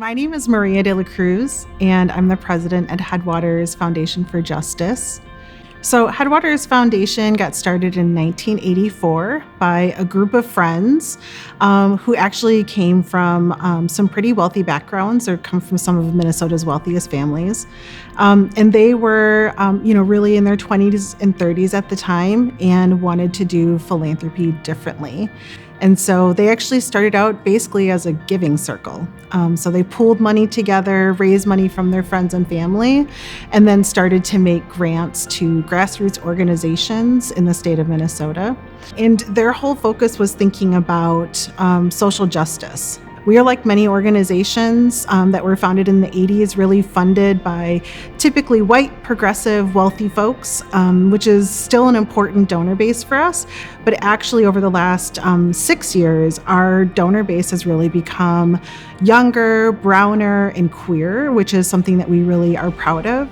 My name is Maria de la Cruz, and I'm the president at Headwaters Foundation for Justice. So Headwaters Foundation got started in 1984 by a group of friends who actually came from some pretty wealthy backgrounds or come from some of Minnesota's wealthiest families. And they were, really in their 20s and 30s at the time and wanted to do philanthropy differently. And so they actually started out basically as a giving circle. So they pooled money together, raised money from their friends and family, and then started to make grants to grassroots organizations in the state of Minnesota. And their whole focus was thinking about social justice. We are like many organizations that were founded in the 80s, really funded by typically white, progressive, wealthy folks, which is still an important donor base for us. But actually over the last 6 years, our donor base has really become younger, browner, and queer, which is something that we really are proud of.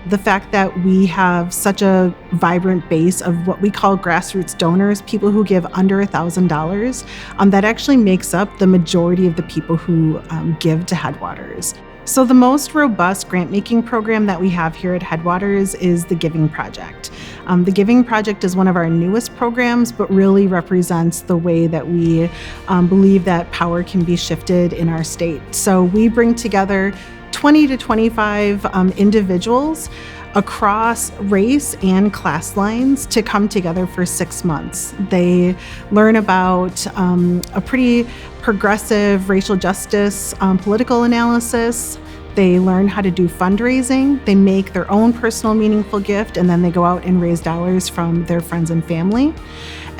The fact that we have such a vibrant base of what we call grassroots donors, people who give under $1,000, that actually makes up the majority of the people who give to Headwaters. So the most robust grant-making program that we have here at Headwaters is the Giving Project. The Giving Project is one of our newest programs, but really represents the way that we believe that power can be shifted in our state. So we bring together 20 to 25 individuals across race and class lines to come together for 6 months. They learn about a pretty progressive racial justice political analysis. They learn how to do fundraising. They make their own personal meaningful gift, and then they go out and raise dollars from their friends and family.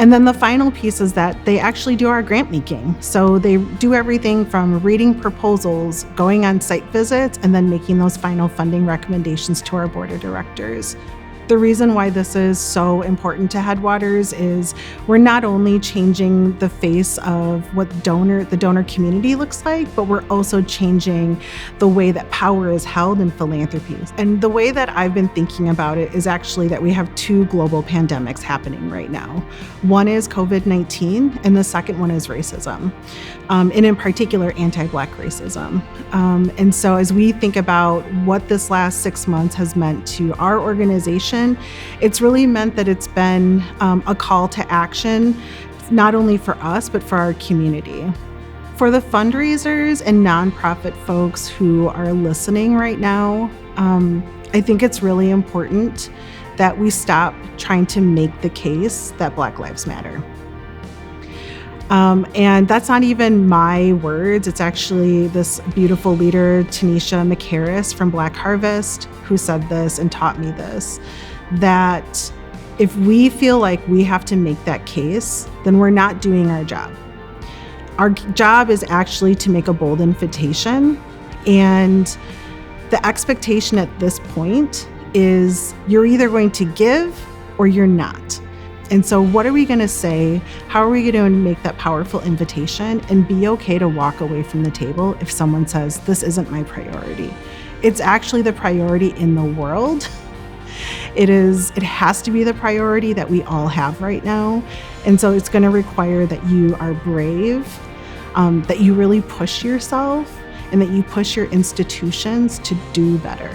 And then the final piece is that they actually do our grant making. So they do everything from reading proposals, going on site visits, and then making those final funding recommendations to our board of directors. The reason why this is so important to Headwaters is we're not only changing the face of what the donor community looks like, but we're also changing the way that power is held in philanthropy. And the way that I've been thinking about it is actually that we have two global pandemics happening right now. One is COVID-19, and the second one is racism, and in particular, anti-Black racism. And so as we think about what this last 6 months has meant to our organization, it's really meant that it's been a call to action, not only for us, but for our community. For the fundraisers and nonprofit folks who are listening right now, I think it's really important that we stop trying to make the case that Black Lives Matter. And that's not even my words. It's actually this beautiful leader, Tanisha McHarris from Black Harvest, who said this and taught me this, that if we feel like we have to make that case, then we're not doing our job. Our job is actually to make a bold invitation. And the expectation at this point is you're either going to give or you're not. And so what are we going to say? How are we going to make that powerful invitation and be okay to walk away from the table if someone says, this isn't my priority? It's actually the priority in the world. It has to be the priority that we all have right now. And so it's going to require that you are brave, that you really push yourself, and that you push your institutions to do better.